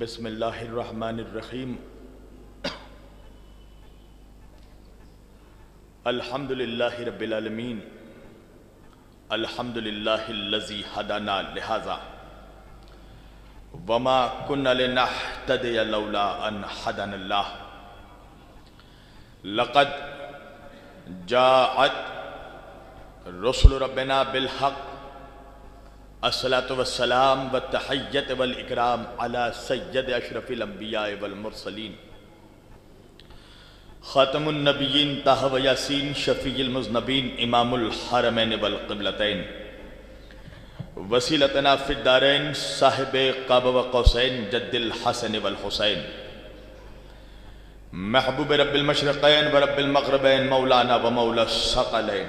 بسم اللہ الرحمن الرحیم الحمد للہ رب العالمین الحمد للہ الذی ہدانا لہذا وما كنا لنہتدی لولا ان ہدانا اللہ لقد جاءت رسل ربنا بالحق الصلاة والسلام والتحیت والاکرام علی سید اشرف الانبیاء والمرسلین خاتم النبیین طہ و یاسین شفیع المذنبین امام الحرمین والقبلتین وسیلتنا فی الدارین صاحب قاب و قوسین جد الحسن والحسین محبوب رب المشرقین و رب المغربین مولانا و مولا الثقلین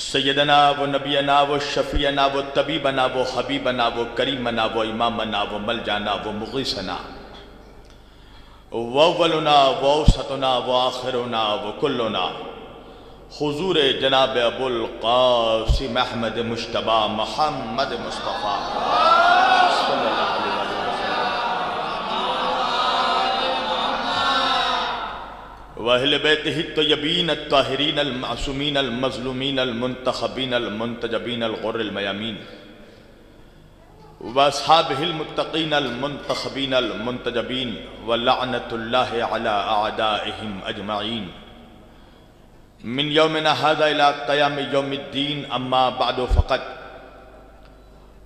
سیدنا و نبینا و شفیعنا و طبیبنا و حبیبنا و کریمنا و امامنا و ملجانا و مغیثنا و اولنا و اوسطنا و آخرنا و کلنا حضور جناب ابو القاسم احمد مجتبی محمد مصطفیٰ صلی اللہ علیہ وَأَهْلِ بَيْتِهِ الطَّيِّبِينَ الطَّاهِرِينَ الْمَعْصُومِينَ الْمَظْلُومِينَ الْمُنْتَخَبِينَ الْمُنْتَجَبِينَ الْغُرِّ الْمَيَامِينَ وَأَصْحَابِهِ الْمُتَّقِينَ الْمُنْتَخَبِينَ الْمُنْتَجَبِينَ وَلَعْنَةُ اللَّهِ عَلَىٰ أَعْدَائِهِمْ أَجْمَعِينَ من يومنا هذا إلى قيام يوم الدين أما بعد فقط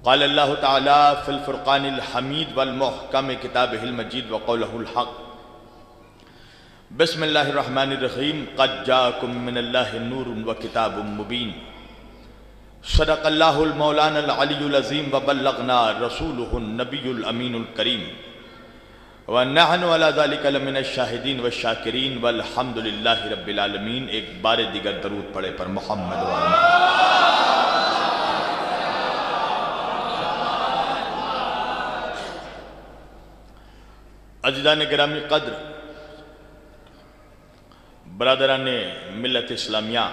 قال الله تعالى في الفرقان الحميد والمحكم كتابه المجيد وقوله الحق بسم اللہ الرحمن الرحیم قد جاءکم من اللہ نور وکتاب مبین صدق اللہ المولانا العلی العظیم وبلغنا رسولہ النبی الامین الکریم ونحن علی ذلک لمن الشاہدین والشاکرین والحمد للہ رب العالمین۔ ایک بار دیگر درود پڑھے پر محمد و عزیزان گرامی قدر، برادران ملت اسلامیہ،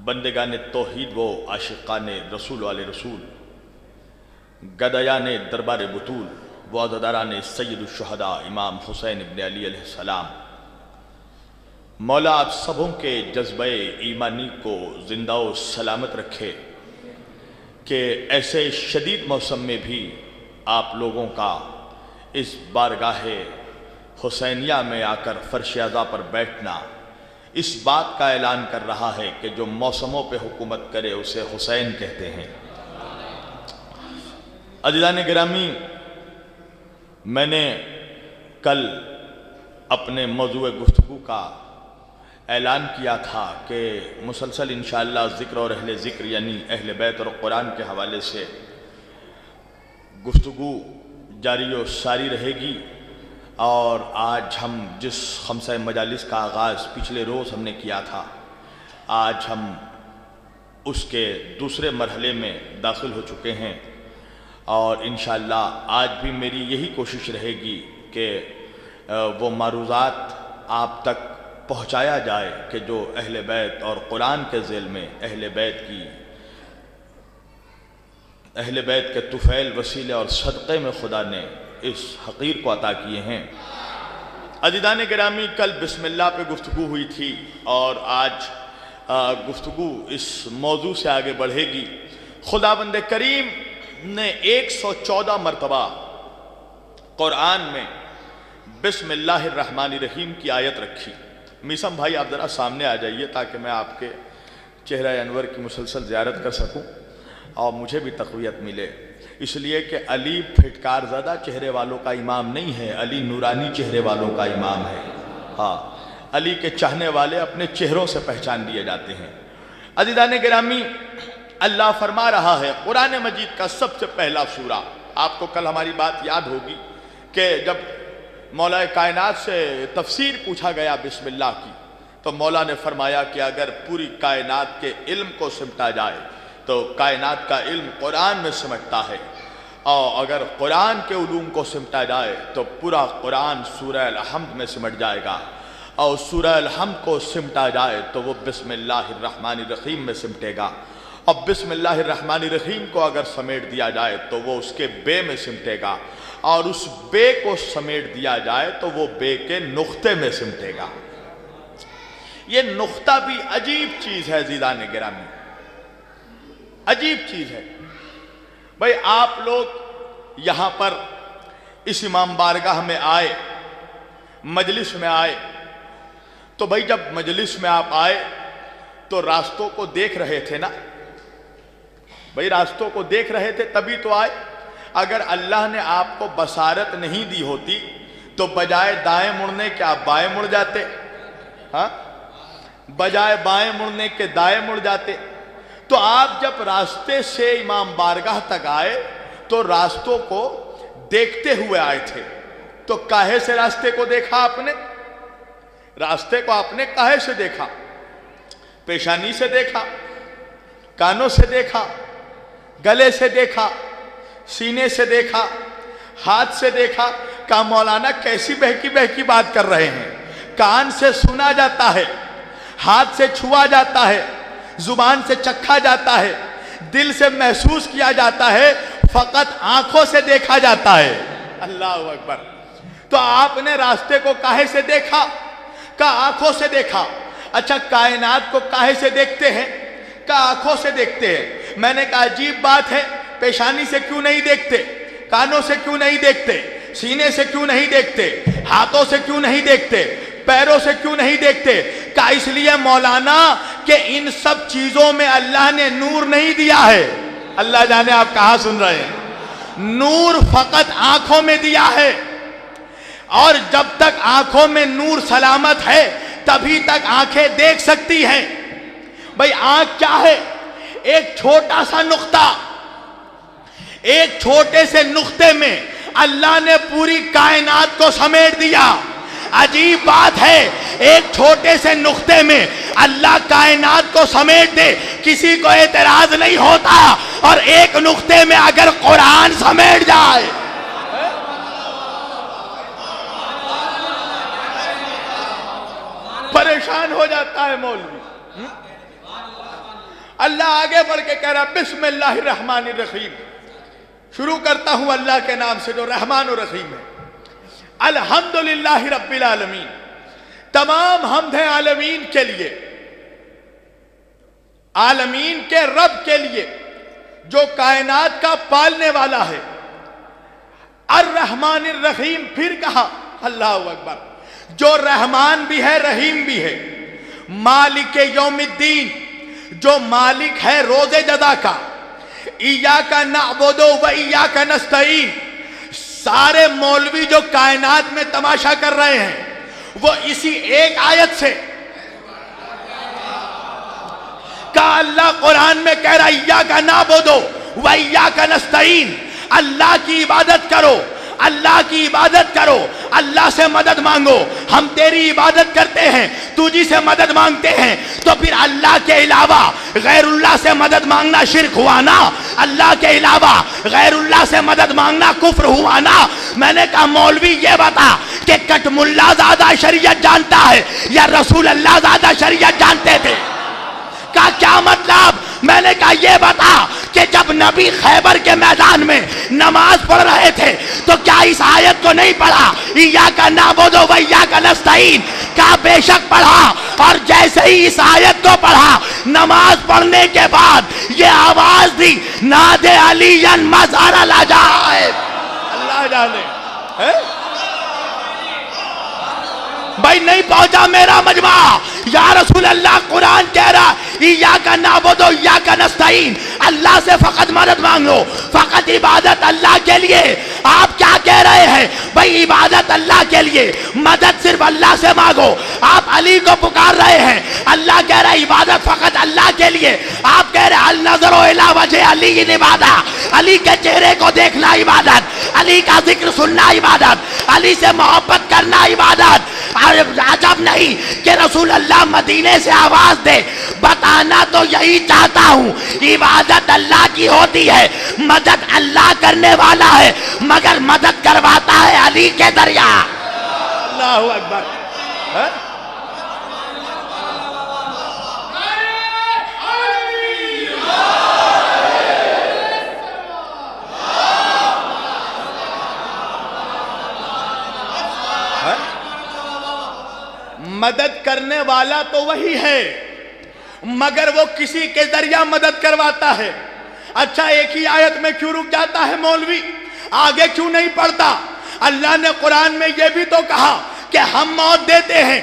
بندگان توحید و عاشقان رسول والے رسول، گدایان دربار بطول و عزاداران سید الشہداء امام حسین ابن علی علیہ السلام، مولا آپ سبوں کے جذبہ ایمانی کو زندہ و سلامت رکھے کہ ایسے شدید موسم میں بھی آپ لوگوں کا اس بارگاہ حسینیہ میں آ کر فرش عزا پر بیٹھنا اس بات کا اعلان کر رہا ہے کہ جو موسموں پہ حکومت کرے اسے حسین کہتے ہیں۔ عزیزان گرامی، میں نے کل اپنے موضوع گفتگو کا اعلان کیا تھا کہ مسلسل انشاءاللہ ذکر اور اہل ذکر یعنی اہل بیت اور قرآن کے حوالے سے گفتگو جاری و ساری رہے گی، اور آج ہم جس خمسہ مجالس کا آغاز پچھلے روز ہم نے کیا تھا، آج ہم اس کے دوسرے مرحلے میں داخل ہو چکے ہیں، اور انشاءاللہ آج بھی میری یہی کوشش رہے گی کہ وہ معروضات آپ تک پہنچایا جائے کہ جو اہل بیت اور قرآن کے ذیل میں اہل بیت کے طفیل وسیلے اور صدقے میں خدا نے اس حقیر کو عطا کیے ہیں۔ عزیزان گرامی، کل بسم اللہ پہ گفتگو ہوئی تھی اور آج گفتگو اس موضوع سے آگے بڑھے گی۔ خداوند کریم نے 114 مرتبہ قرآن میں بسم اللہ الرحمن الرحیم کی آیت رکھی۔ میسم بھائی آپ ذرا سامنے آ جائیے تاکہ میں آپ کے چہرہ انور کی مسلسل زیارت کر سکوں اور مجھے بھی تقویت ملے، اس لیے کہ علی پھٹکار زدہ چہرے والوں کا امام نہیں ہے، علی نورانی چہرے والوں کا امام ہے۔ ہاں، علی کے چاہنے والے اپنے چہروں سے پہچان دیے جاتے ہیں۔ عزیزان گرامی، اللہ فرما رہا ہے قرآن مجید کا سب سے پہلا سورہ، آپ کو کل ہماری بات یاد ہوگی کہ جب مولا کائنات سے تفسیر پوچھا گیا بسم اللہ کی، تو مولا نے فرمایا کہ اگر پوری کائنات کے علم کو سمٹا جائے تو کائنات کا علم قرآن میں سمٹتا ہے، اور اگر قرآن کے علوم کو سمٹا جائے تو پورا قرآن سورہ الحمد میں سمٹ جائے گا، اور سورہ الحمد کو سمٹا جائے تو وہ بسم اللہ الرحمن الرحیم میں سمٹے گا، اب بسم اللہ الرحمن الرحیم کو اگر سمیٹ دیا جائے تو وہ اس کے بے میں سمٹے گا، اور اس بے کو سمیٹ دیا جائے تو وہ بے کے نقطے میں سمٹے گا۔ یہ نقطہ بھی عجیب چیز ہے عزیزان گرامی، عجیب چیز ہے۔ بھئی آپ لوگ یہاں پر اس امام بارگاہ میں آئے، مجلس میں آئے، تو بھئی جب مجلس میں آپ آئے تو راستوں کو دیکھ رہے تھے نا؟ بھئی راستوں کو دیکھ رہے تھے تبھی تو آئے۔ اگر اللہ نے آپ کو بصارت نہیں دی ہوتی تو بجائے دائیں مڑنے کے آپ بائیں مڑ جاتے، ہاں، بجائے بائیں مڑنے کے دائیں مڑ جاتے۔ تو آپ جب راستے سے امام بارگاہ تک آئے تو راستوں کو دیکھتے ہوئے آئے تھے، تو کاہے سے راستے کو دیکھا آپ نے؟ راستے کو آپ نے کاہے سے دیکھا؟ پیشانی سے دیکھا، کانوں سے دیکھا، گلے سے دیکھا، سینے سے دیکھا، ہاتھ سے دیکھا۔ کہا مولانا کیسی بہکی بہکی بات کر رہے ہیں؟ کان سے سنا جاتا ہے، ہاتھ سے چھوا جاتا ہے، زبان سے چکھا جاتا ہے، دل سے محسوس کیا جاتا ہے، فقط آنکھوں سے دیکھا جاتا ہے۔ اللہ اکبر۔ تو آپ نے راستے کو کاہے سے دیکھا؟ کہا آنکھوں سے دیکھا۔ اچھا کائنات کو کاہے سے دیکھتے ہیں؟ کہا آنکھوں سے دیکھتے ہیں۔ میں نے کہا عجیب بات ہے، پیشانی سے کیوں نہیں دیکھتے؟ کانوں سے کیوں نہیں دیکھتے؟ سینے سے کیوں نہیں دیکھتے؟ ہاتھوں سے کیوں نہیں دیکھتے؟ پیروں سے کیوں نہیں دیکھتے؟ کہا اس لیے مولانا کہ ان سب چیزوں میں اللہ نے نور نہیں دیا ہے۔ اللہ جانے آپ کہاں سن رہے ہیں؟ نور فقط آنکھوں میں دیا ہے، اور جب تک آنکھوں میں نور سلامت ہے تبھی تک آنکھیں دیکھ سکتی ہیں۔ بھئی آنکھ کیا ہے؟ ایک چھوٹا سا نقطہ، ایک چھوٹے سے نقطے میں اللہ نے پوری کائنات کو سمیٹ دیا۔ عجیب بات ہے، ایک چھوٹے سے نقطے میں اللہ کائنات کو سمیٹ دے، کسی کو اعتراض نہیں ہوتا، اور ایک نقطے میں اگر قرآن سمیٹ جائے، پریشان ہو جاتا ہے مولوی۔ اللہ آگے بڑھ کے کہہ رہا بسم اللہ الرحمن الرحیم، شروع کرتا ہوں اللہ کے نام سے جو رحمان و رحیم ہے۔ الحمدللہ رب العالمین، تمام حمد ہیں عالمین کے لیے، عالمین کے رب کے لیے جو کائنات کا پالنے والا ہے۔ الرحمن الرحیم پھر کہا، اللہ اکبر، جو رحمان بھی ہے رحیم بھی ہے۔ مالک یوم الدین، جو مالک ہے روز جزا کا۔ ایاک نعبد و ایاک نستعین، سارے مولوی جو کائنات میں تماشا کر رہے ہیں وہ اسی ایک آیت سے کہا، اللہ قرآن میں کہہ رہا ایاک نعبد و ایاک نستعین، اللہ کی عبادت کرو، اللہ کی عبادت کرو، اللہ سے مدد مانگو۔ ہم تیری عبادت کرتے ہیں، تجھی سے مدد مانگتے ہیں، تو پھر اللہ کے علاوہ غیر اللہ سے مدد مانگنا شرک ہوا نا؟ اللہ کے علاوہ غیر اللہ سے مدد مانگنا کفر ہوا نا؟ میں نے کہا مولوی یہ بتا کہ کٹ ملا زیادہ شریعت جانتا ہے یا رسول اللہ زیادہ شریعت جانتے تھے؟ کا کیا مطلب؟ میں نے کہا یہ بتا کہ جب نبی خیبر کے میدان میں نماز پڑھ رہے تھے تو کیا اس آیت کو نہیں پڑھا؟ ایاک نعبد و ایاک نستعین، کہا بے شک پڑھا، اور جیسے ہی اس آیت کو پڑھا نماز پڑھنے کے بعد یہ آواز دی، نادے علی مزار العجائب۔ اللہ جانے بھائی نہیں پہنچا میرا مجمع، یا رسول اللہ قرآن کہہ رہا ایاک نعبد و ایاک نستعین، اللہ سے فقط مدد مانگ لو، فقط عبادت اللہ کے لیے۔ آپ کیا کہہ رہے ہیں؟ بھائی عبادت اللہ کے لیے، مدد صرف اللہ سے مانگو۔ آپ علی کو پکار رہے ہیں، اللہ کہہ رہا ہے عبادت فقط اللہ کے لیے۔ آپ کہہ رہے ہیں النظر الی وجہ علی عبادت، علی کے چہرے کو دیکھنا عبادت، علی کا ذکر سننا عبادت، علی سے محبت کرنا عبادت۔ عجب نہیں کہ رسول اللہ مدینے سے آواز دے، بتانا تو یہی چاہتا ہوں، عبادت اللہ کی ہوتی ہے، مدد اللہ کرنے والا ہے، مگر مدد کرواتا ہے علی کے ذریعہ۔ اللہ اکبر۔ مدد کرنے والا تو وہی ہے مگر وہ کسی کے ذریعہ مدد کرواتا ہے. اچھا ایک ہی آیت میں کیوں رک جاتا ہے مولوی؟ آگے کیوں نہیں پڑھتا؟ اللہ نے قرآن میں یہ بھی تو کہا کہ ہم موت دیتے ہیں،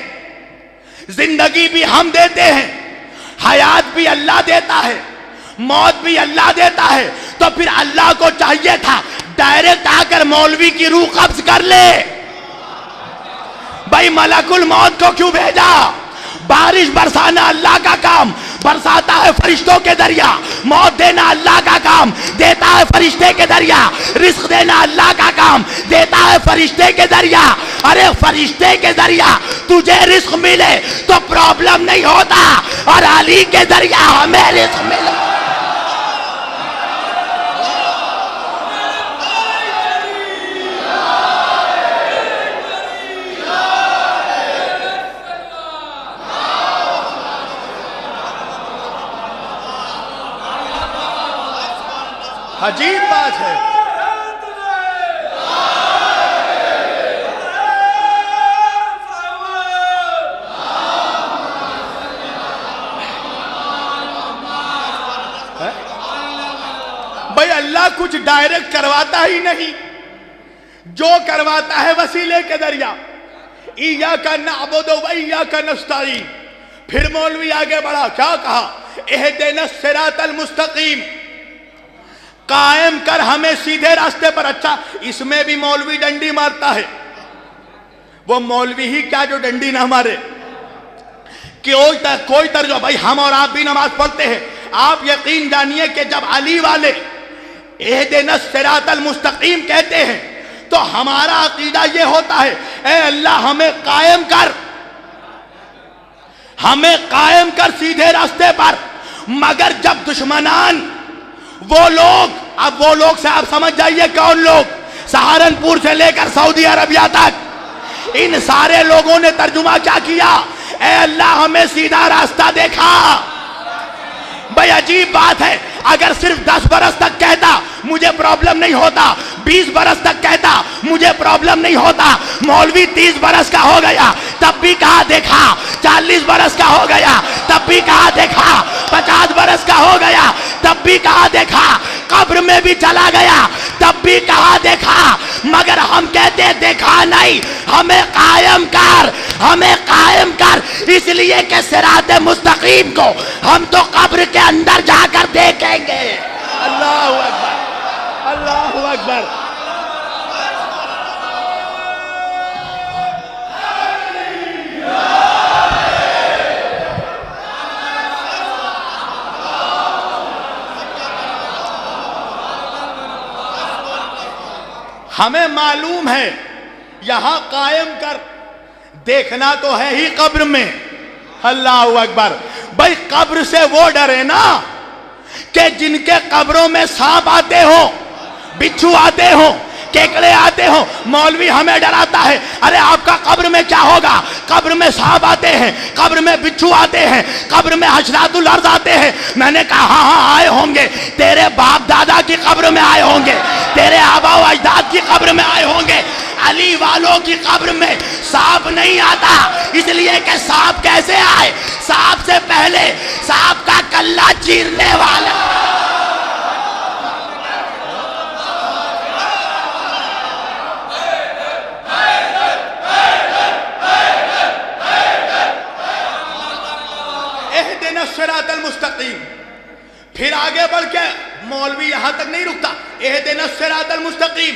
زندگی بھی ہم دیتے ہیں، حیات بھی اللہ دیتا ہے، موت بھی اللہ دیتا ہے. تو پھر اللہ کو چاہیے تھا ڈائریکٹ آ کر مولوی کی روح قبض کر لے. بھائی ملک الموت کو کیوں بھیجا؟ بارش برسانا اللہ کا کام، برساتا ہے فرشتوں کے ذریعہ. موت دینا اللہ کا کام، دیتا ہے فرشتے کے ذریعہ. رزق دینا اللہ کا کام، دیتا ہے فرشتے کے ذریعہ. ارے فرشتے کے ذریعہ تجھے رزق ملے تو پرابلم نہیں ہوتا، اور علی کے ذریعہ ہمیں رزق ملے. عجیب بات ہے. بھائی اللہ کچھ ڈائریکٹ کرواتا ہی نہیں، جو کرواتا ہے وسیلے کے ذریعہ. ایاک نعبد و ایاک نستعین. پھر مولوی آگے بڑھا، کیا کہا؟ اہدنا الصراط المستقیم، قائم کر ہمیں سیدھے راستے پر. اچھا اس میں بھی مولوی ڈنڈی مارتا ہے. وہ مولوی ہی کیا جو ڈنڈی نہ مارے، کوئی ترجمہ. بھائی ہم اور آپ بھی نماز پڑھتے ہیں. آپ یقین جانیے کہ جب علی والے اہدنا الصراط المستقیم کہتے ہیں تو ہمارا عقیدہ یہ ہوتا ہے اے اللہ ہمیں قائم کر، ہمیں قائم کر سیدھے راستے پر. مگر جب دشمنان وہ لوگ، اب وہ لوگ سے آپ سمجھ جائیے کون لوگ، سہارنپور سے لے کر سعودی عربیہ تک ان سارے لوگوں نے ترجمہ کیا کیا؟ اے اللہ ہمیں سیدھا راستہ دیکھا. بھئی عجیب بات ہے، اگر صرف 10 برس تک کہتا مجھے پرابلم نہیں ہوتا، 20 برس تک کہتا مجھے پرابلم نہیں ہوتا، مولوی 30 برس کا ہو گیا تب بھی کہا دیکھا، 40 برس کا ہو گیا تب بھی کہا دیکھا، 50 برس کا ہو گیا تب بھی کہا دیکھا، قبر میں بھی چلا گیا تب بھی کہا دیکھا. مگر ہم کہتے دیکھا نہیں، ہمیں قائم کر، ہمیں قائم کر. اس لیے کہ صراط مستقیم کو ہم تو قبر کے اندر جا کر دیکھیں گے. اللہ اکبر، اللہ اکبر. ہمیں معلوم ہے یہاں قائم کر، دیکھنا تو ہے ہی قبر میں. اللہ اکبر. بھائی قبر سے وہ ڈرے نا کہ جن کے قبروں میں سانپ آتے ہو، بچھو آتے ہو، کیکڑے آتے ہو. مولوی ہمیں ڈراتا ہے ارے آپ کا قبر میں کیا ہوگا؟ قبر میں سانپ آتے ہیں، قبر میں بچھو آتے ہیں، قبر میں حشرات الارض آتے ہیں. میں نے کہا ہاں ہاں آئے ہوں گے، تیرے باپ دادا کی قبر میں آئے ہوں گے، تیرے آبا و اجداد کی قبر میں آئے ہوں گے. علی والوں کی قبر میں سانپ نہیں آتا. اس لیے کہ سانپ کیسے آئے؟ سانپ سے پہلے سانپ کا کلہ چیرنے والا. اہدنا الصراط المستقیم. پھر آگے بڑھ کے مولوی یہاں تک نہیں رکتا. اہدنا الصراط المستقیم،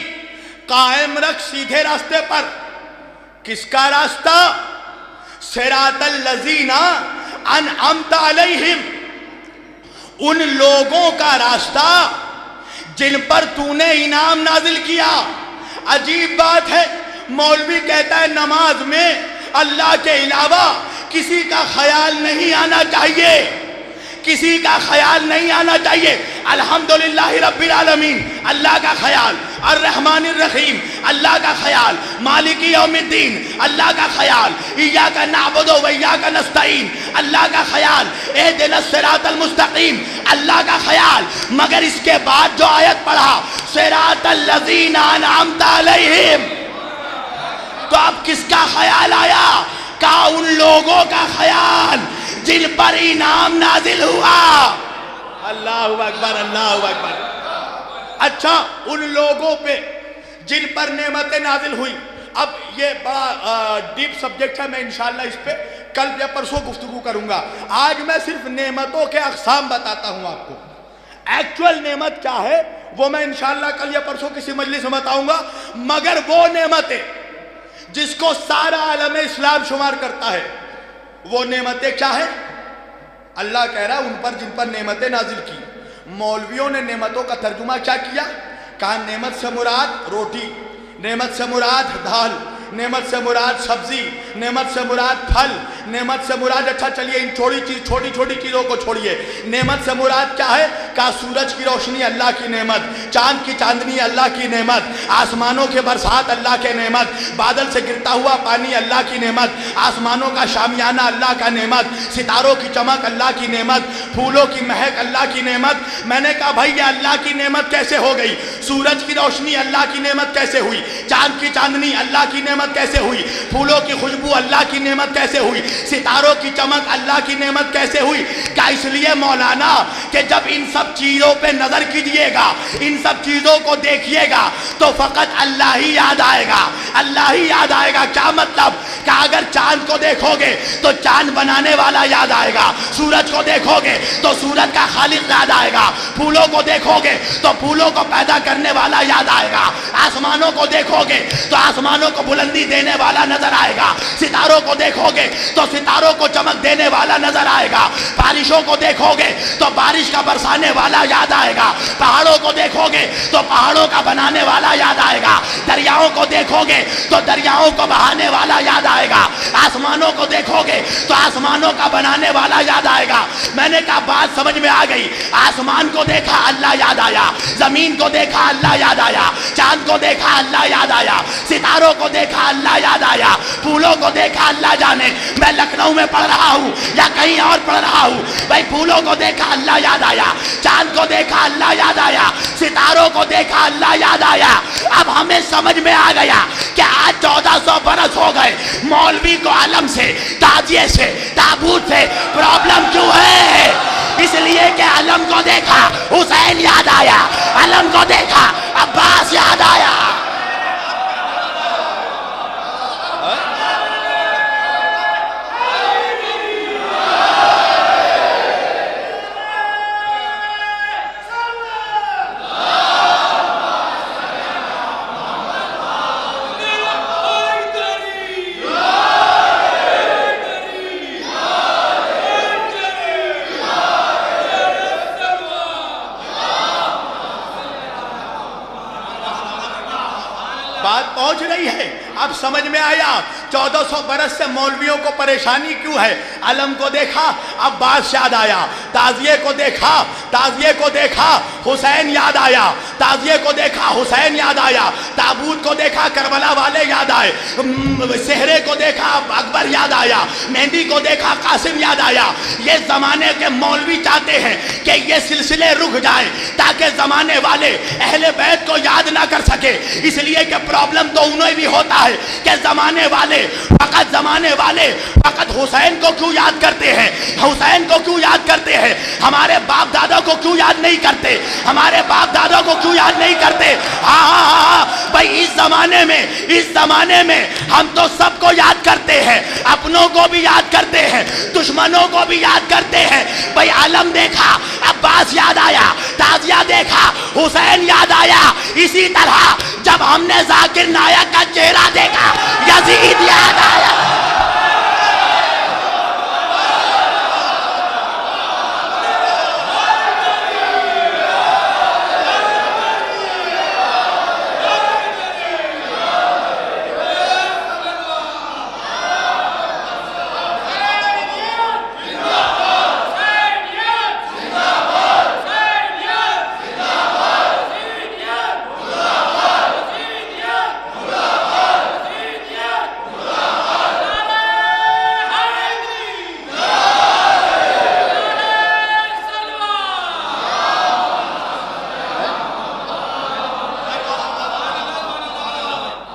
قائم رکھ سیدھے راستے پر. کس کا راستہ؟ صراط الذین انعمت علیہم، ان لوگوں کا راستہ جن پر تو نے انعام نازل کیا. عجیب بات ہے، مولوی کہتا ہے نماز میں اللہ کے علاوہ کسی کا خیال نہیں آنا چاہیے، کسی کا خیال نہیں آنا چاہیے. الحمدللہ رب العالمین اللہ کا خیال، الرحمن الرحیم اللہ کا خیال، مالک یوم الدین اللہ کا خیال، ایاک نعبد و ایاک نستعین اللہ کا خیال، اہدنا الصراط المستقیم اللہ کا خیال. مگر اس کے بعد جو آیت پڑھا صراط الذین انعمت علیہم، تو اب کس کا خیال آیا؟ کہا ان لوگوں کا خیال جن پر انعام نازل ہوا. اللہ اکبر اللہ اکبر. اچھا ان لوگوں پہ جن پر نعمتیں نازل ہوئی. اب یہ بڑا ڈیپ سبجیکٹ ہے، میں انشاءاللہ اس پہ کل یا پرسوں گفتگو کروں گا. آج میں صرف نعمتوں کے اقسام بتاتا ہوں آپ کو. ایکچول نعمت کیا ہے وہ میں انشاءاللہ کل یا پرسوں کسی مجلس میں بتاؤں گا. مگر وہ نعمتیں جس کو سارا عالم اسلام شمار کرتا ہے، وہ نعمتیں کیا ہیں؟ اللہ کہہ رہا ہے ان پر جن پر نعمتیں نازل کی. مولویوں نے نعمتوں کا ترجمہ کیا کیا؟ کہا نعمت سے مراد روٹی، نعمت سے مراد دال، نعمت سے مراد سبزی، نعمت سے مراد پھل، نعمت سے مراد اچھا چلیے ان چھوٹی چھوٹی چیزوں کو چھوڑیے. نعمت سے مراد کیا ہے؟ کہا سورج کی روشنی اللہ کی نعمت، چاند کی چاندنی اللہ کی نعمت، آسمانوں کے برسات اللہ کے نعمت، بادل سے گرتا ہوا پانی اللہ کی نعمت، آسمانوں کا شامیانہ اللہ کا نعمت، ستاروں کی چمک اللہ کی نعمت، پھولوں کی مہک اللہ کی نعمت. میں نے کہا بھائی یہ اللہ کی نعمت کیسے ہو گئی؟ سورج کی روشنی اللہ کی نعمت کیسے ہوئی؟ چاند کی چاندنی اللہ کی نعمت کیسے ہوئی؟ پھولوں کی خوشبو اللہ کی نعمت کیسے ہوئی؟ ستاروں کی چمک اللہ کی نعمت کیسے ہوئی؟ کیا اس لیے مولانا کہ جب ان سب چیزوں پہ نظر کیجئے گا، ان سب چیزوں کو دیکھیے گا تو فقط اللہ ہی یاد آئے گا، اللہ ہی یاد آئے گا. کیا مطلب؟ کہ اگر چاند کو دیکھو گے تو چاند بنانے والا یاد آئے گا، سورج کو دیکھو گے تو سورج کا خالق یاد آئے گا، پھولوں کو دیکھو گے تو پھولوں کو پیدا کرنے والا یاد آئے گا، آسمانوں کو دیکھو گے تو آسمانوں کو بلندی دینے والا نظر آئے گا، ستاروں کو دیکھو گے تو ستاروں کو چمک دینے والا نظر آئے گا، بارشوں کو دیکھو گے تو بارش کا برسانے والا یاد آئے گا، پہاڑوں کو دیکھو گے تو پہاڑوں کا بنانے والا یاد آئے گا، دریاؤں کو دیکھو گے تو دریاؤں کو بہانے والا یاد آئے گا، آسمانوں کو دیکھو گے تو آسمانوں کا بنانے والا یاد آئے گا. میں نے کہا بات سمجھ میں آ گئی. آسمان کو دیکھا اللہ یاد آیا، زمین کو دیکھا اللہ یاد آیا، چاند کو دیکھا اللہ یاد آیا، ستاروں کو دیکھا اللہ یاد آیا، پھولوں کو دیکھا اللہ جانے میں لکھنؤ میں پڑھ رہا ہوں یا کہیں اور پڑھ رہا ہوں، بھائی پھولوں کو دیکھا اللہ یاد آیا، چاند کو دیکھا اللہ یاد آیا، ستاروں کو دیکھا اللہ یاد آیا. اب ہمیں سمجھ میں آ گیا کہ آج 1400 برس ہو گئے مولوی کو علم سے، تعزیے سے، تابوت سے پرابلم کیوں ہے؟ اس لیے کہ علم کو دیکھا حسین یاد آیا، علم کو دیکھا عباس یاد آیا. بات پہنچ رہی ہے؟ اب سمجھ میں آیا 1400 برس سے مولویوں کو پریشانی کیوں ہے. علم کو دیکھا عباس یاد آیا، تعزیے کو دیکھا حسین یاد آیا، تعزیے کو دیکھا حسین یاد آیا، تابوت کو دیکھا کربلا والے یاد آئے، سہرے کو دیکھا اکبر یاد آیا، مہندی کو دیکھا قاسم یاد آیا. یہ زمانے کے مولوی چاہتے ہیں کہ یہ سلسلے رک جائیں تاکہ زمانے والے اہل بیت کو یاد نہ کر سکے. اس لیے کہ پرابلم تو انہیں بھی ہوتا ہے کہ زمانے والے فقط حسین کو کیوں یاد کرتے ہیں، حسین کو کیوں یاد کرتے ہیں، ہمارے باپ دادا کو کیوں یاد نہیں کرتے، ہمارے باپ دادا کو کیوں یاد نہیں کرتے. ہاں بھائی اس زمانے میں ہم تو سب کو یاد کرتے ہیں، اپنوں کو بھی یاد کرتے ہیں، دشمنوں کو بھی یاد کرتے ہیں. بھائی علم دیکھا عباس یاد آیا، تعزیہ دیکھا حسین یاد آیا. اسی طرح جب ہم نے ذاکر نائک کا چہرہ دیکھا یزید یاد آیا.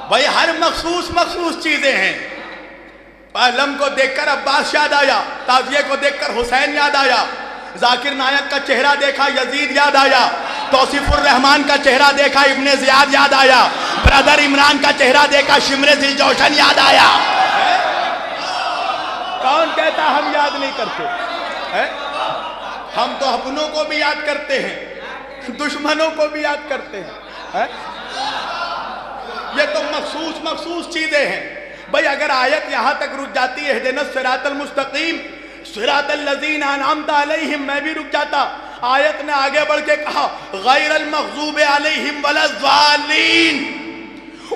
بھائی ہر مخصوص چیزیں ہیں. پہلم کو دیکھ کر عباس یاد آیا، تازیہ کو دیکھ کر حسین یاد آیا، ذاکر نائک کا چہرہ دیکھا یزید یاد آیا، توصیف الرحمان کا چہرہ دیکھا ابن زیاد یاد آیا، برادر عمران کا چہرہ دیکھا شمر ذی الجوشن یاد آیا۔ کون کہتا ہم یاد نہیں کرتے؟ ہم تو اپنوں کو بھی یاد کرتے ہیں، دشمنوں کو بھی یاد کرتے ہیں۔ یہ تو مخصوص چیزیں ہیں۔ بھئی اگر آیت یہاں تک رک جاتی ہے اہدنا الصراط المستقیم صراط الذین انعمت علیہم، میں بھی رک جاتا۔ آیت نے آگے بڑھ کے کہا غیر المغضوب علیہم ولا الضالین،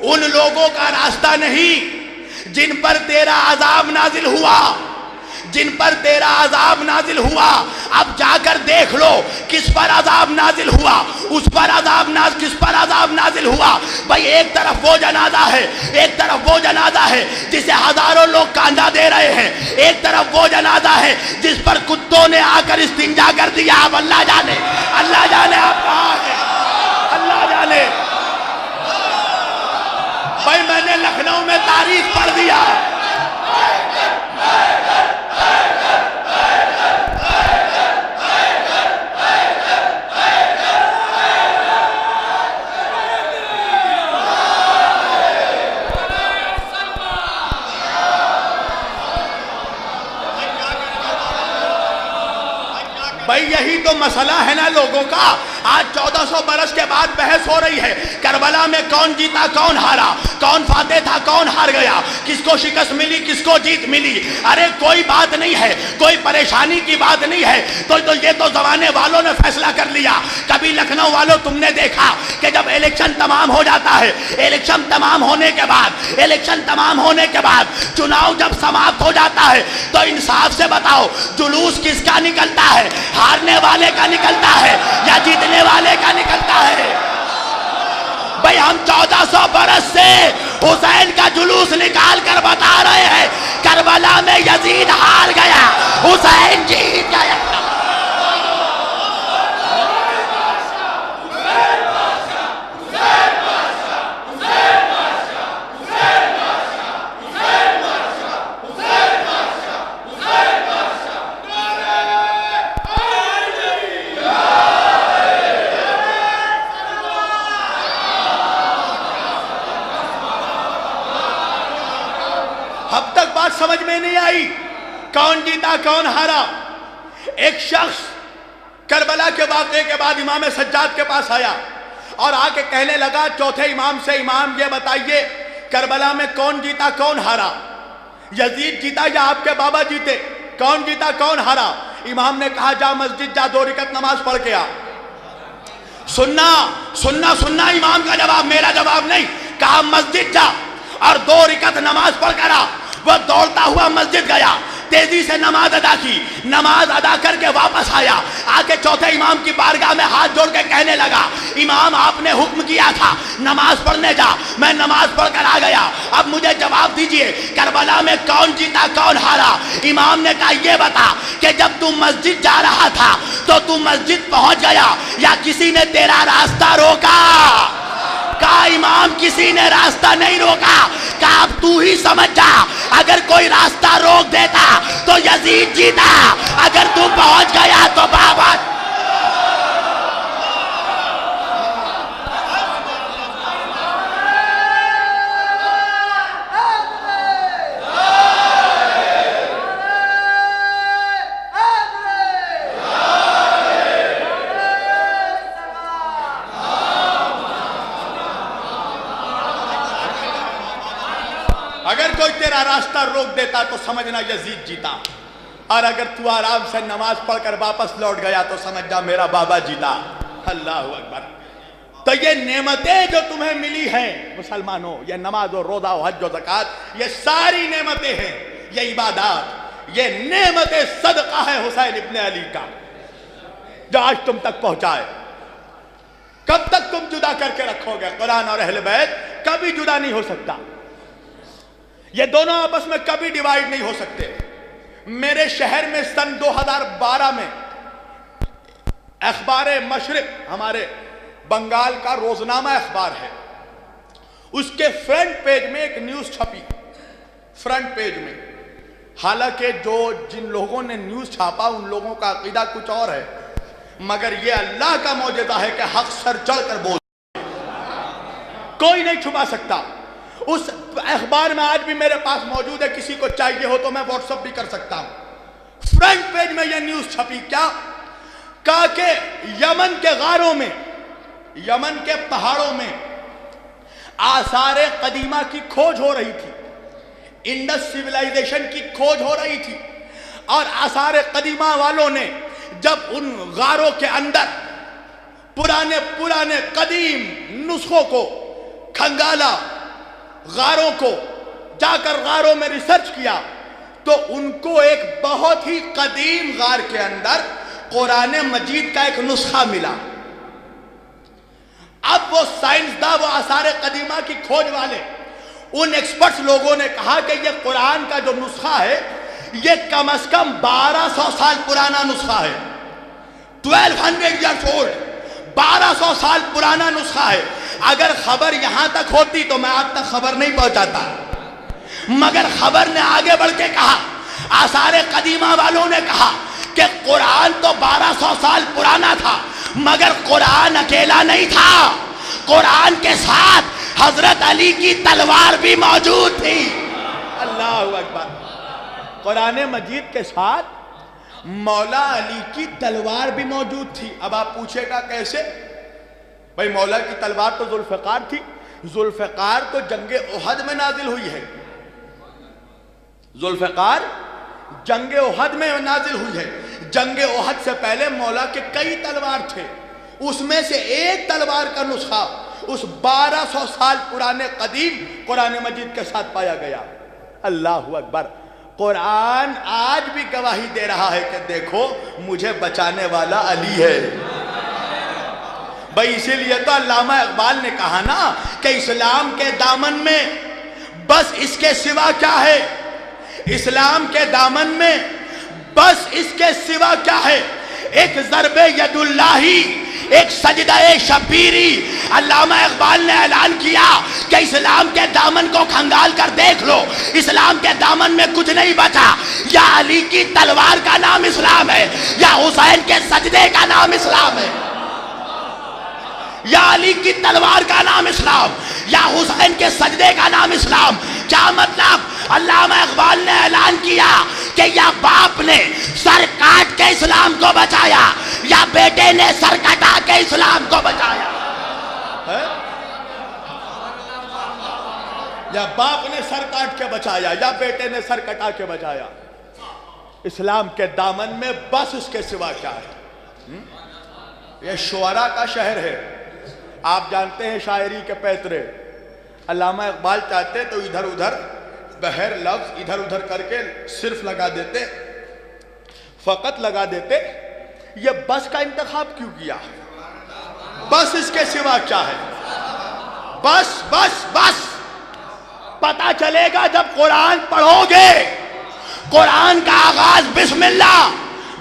ان لوگوں کا راستہ نہیں جن پر تیرا عذاب نازل ہوا، جن پر تیرا عذاب نازل ہوا۔ اب جا کر دیکھ لو کس پر عذاب نازل ہوا، اس پر کس پر عذاب نازل ہوا۔ بھئی ایک طرف وہ جنازہ ہے، ایک طرف وہ جنازہ ہے جسے ہزاروں لوگ کاندھا دے رہے ہیں، ایک طرف وہ جنازہ ہے جس پر کتوں نے آ کر استنجا کر دیا۔ اب اللہ جانے آپ کہاں ہیں، اللہ جانے۔ بھئی میں نے لکھنؤ میں تاریخ پڑھ دیا۔ بھئی یہی تو مسئلہ ہے نا لوگوں کا۔ آج 1400 برس کے بعد بحث ہو رہی ہے کربلا میں کون جیتا کون ہارا، کون فاتح تھا کون ہار گیا، کس کو شکست ملی کس کو جیت ملی۔ ارے کوئی بات نہیں ہے، کوئی پریشانی کی بات نہیں ہے، تو یہ تو زمانے والوں نے فیصلہ کر لیا۔ کبھی لکھنؤ والوں تم نے دیکھا کہ جب الیکشن تمام ہو جاتا ہے، الیکشن تمام ہونے کے بعد چناؤ جب سماپت ہو جاتا ہے تو انصاف سے بتاؤ جلوس کس کا نکلتا ہے؟ ہارنے والے کا نکلتا ہے یا جیتنے والے کا نکلتا ہے؟ بھئی ہم 1400 برس سے حسین کا جلوس نکال کر بتا رہے ہیں کربلا میں یزید ہار گیا، حسین جیت گیا۔ اب تک بات سمجھ میں نہیں آئی کون جیتا کون ہارا۔ ایک شخص کربلا کے واقعے کے بعد امام سجاد کے پاس آیا اور آ کے کہنے لگا چوتھے امام سے، امام یہ بتائیے کربلا میں کون جیتا کون ہارا، یزید جیتا یا آپ کے بابا جیتے، کون جیتا کون ہارا؟ امام نے کہا جا مسجد جا 2 رکعت نماز پڑھ کے آ۔ سننا امام کا جواب، میرا جواب نہیں۔ کہا مسجد جا اور 2 رکعت نماز پڑھ کر آ۔ وہ دوڑتا ہوا مسجد گیا، تیزی سے نماز ادا کی، نماز ادا کر کے واپس آیا، آ کے چوتھے امام کی بارگاہ میں ہاتھ جوڑ کے کہنے لگا امام آپ نے حکم کیا تھا نماز پڑھنے جا، میں نماز پڑھ کر آ گیا، اب مجھے جواب دیجئے کربلا میں کون جیتا کون ہارا؟ امام نے کہا یہ بتا کہ جب تم مسجد جا رہا تھا تو تم مسجد پہنچ گیا یا کسی نے تیرا راستہ روکا؟ کہا امام کسی نے راستہ نہیں روکا۔ کہا اب تو ہی سمجھ جا، اگر کوئی راستہ روک دیتا تو یزید جیتا، اگر تو پہنچ گیا تو بابا۔ اگر کوئی تیرا راستہ روک دیتا تو سمجھنا یزید جیتا، اور اگر تو آرام سے نماز پڑھ کر واپس لوٹ گیا تو سمجھ جا میرا بابا جیتا۔ اللہ اکبر۔ تو یہ نعمتیں جو تمہیں ملی ہیں مسلمانوں، یہ نماز و روزہ و حج و زکوٰۃ، یہ ساری نعمتیں ہیں، یہ عبادات، یہ نعمت صدقہ ہے حسین ابن علی کا جو آج تم تک پہنچائے۔ کب تک تم جدا کر کے رکھو گے؟ قرآن اور اہل بیت کبھی جدا نہیں ہو سکتا، یہ دونوں آپس میں کبھی ڈیوائیڈ نہیں ہو سکتے۔ میرے شہر میں سن 2012 میں اخبار مشرق، ہمارے بنگال کا روزنامہ اخبار ہے، اس کے فرنٹ پیج میں ایک نیوز چھپی، فرنٹ پیج میں حالانکہ جن لوگوں نے نیوز چھاپا ان لوگوں کا عقیدہ کچھ اور ہے، مگر یہ اللہ کا معجزہ ہے کہ حق سر چڑھ کر بول، کوئی نہیں چھپا سکتا۔ اس اخبار میں آج بھی میرے پاس موجود ہے، کسی کو چاہیے ہو تو میں واٹس ایپ بھی کر سکتا ہوں۔ فرنٹ پیج میں یہ نیوز چھپی، کیا کہا کہ یمن کے غاروں میں، یمن کے پہاڑوں میں آثار قدیمہ کی کھوج ہو رہی تھی، انڈس سیولائزیشن کی کھوج ہو رہی تھی، اور آثار قدیمہ والوں نے جب ان غاروں کے اندر پرانے قدیم نسخوں کو کھنگالا، غاروں کو جا کر غاروں میں ریسرچ کیا، تو ان کو ایک بہت ہی قدیم غار کے اندر قرآن مجید کا ایک نسخہ ملا۔ اب وہ سائنسداں، وہ آثار قدیمہ کی کھوج والے، ان ایکسپرٹس لوگوں نے کہا کہ یہ قرآن کا جو نسخہ ہے یہ کم از کم 1200 سال پرانا نسخہ ہے، 1200 years old، 1200 سال پرانا نسخہ ہے۔ اگر خبر یہاں تک ہوتی تو میں آپ تک خبر نہیں پہنچاتا، مگر خبر نے آگے بڑھ کے کہا، آثار قدیمہ والوں نے کہا کہ قرآن تو 1200 سال پرانا تھا، مگر قرآن اکیلا نہیں تھا، قرآن کے ساتھ حضرت علی کی تلوار بھی موجود تھی۔ اللہ اکبر! قرآن مجید کے ساتھ مولا علی کی تلوار بھی موجود تھی۔ اب آپ پوچھے گا کیسے؟ بھائی مولا کی تلوار تو ذوالفقار تھی، ذوالفقار تو جنگ احد میں نازل ہوئی ہے، ذوالفقار جنگ احد میں نازل ہوئی ہے۔ جنگ احد سے پہلے مولا کے کئی تلوار تھے، اس میں سے ایک تلوار کا نسخہ اس 1200 سال پرانے قدیم قرآن مجید کے ساتھ پایا گیا۔ اللہ اکبر! قرآن آج بھی گواہی دے رہا ہے کہ دیکھو مجھے بچانے والا علی ہے۔ بھئی اسی لیے تو علامہ اقبال نے کہا نا کہ اسلام کے دامن میں بس اس کے سوا کیا ہے، اسلام کے دامن میں بس اس کے سوا کیا ہے، ایک ضرب ید اللہ، ایک سجدہ شبیری۔ علامہ اقبال نے اعلان کیا کہ اسلام کے دامن کو کھنگال کر دیکھ لو، اسلام کے دامن میں کچھ نہیں بچا، یا علی کی تلوار کا نام اسلام ہے، یا حسین کے سجدے کا نام اسلام ہے، یا علی کی تلوار کا نام اسلام، یا حسین کے سجدے کا نام اسلام۔ کیا مطلب؟ علامہ اقبال نے اعلان کیا کہ یا باپ نے سر کاٹ کے اسلام کو بچایا، یا بیٹے نے سر کٹا کے اسلام کو بچایا۔ یا باپ نے سر کاٹ کے بچایا، یا بیٹے نے سر کٹا کے بچایا۔ اسلام کے دامن میں بس اس کے سوا کیا ہے؟ یہ شعراء کا شہر ہے، آپ جانتے ہیں شاعری کے پیترے۔ علامہ اقبال چاہتے تو ادھر ادھر بہر لفظ ادھر ادھر کر کے صرف لگا دیتے، فقط لگا دیتے۔ یہ بس کا انتخاب کیوں کیا؟ بس اس کے سوا کیا ہے؟ بس بس بس پتہ چلے گا جب قرآن پڑھو گے۔ قرآن کا آغاز بسم اللہ،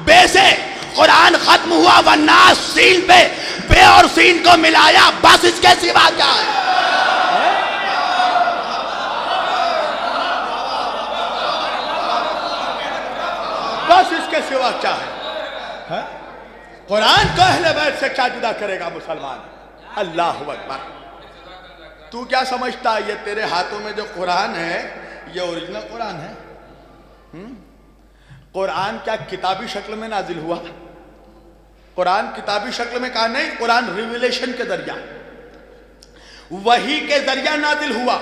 بے سے قرآن ختم ہوا، والناس سین پہ بے اور سین کو ملایا، بس اس کے سوا کیا ہے؟ بس اس کے سوا کیا ہے؟ قرآن کو اہل بیت سے کیا جدا کرے گا مسلمان؟ اللہ اکبر! تو کیا سمجھتا ہے یہ تیرے ہاتھوں میں جو قرآن ہے یہ اوریجنل قرآن ہے؟ قرآن کیا کتابی شکل میں نازل ہوا؟ قرآن کتابی شکل میں کہا نہیں، قرآن ریویلیشن کے ذریعہ، وحی کے ذریعہ نازل ہوا۔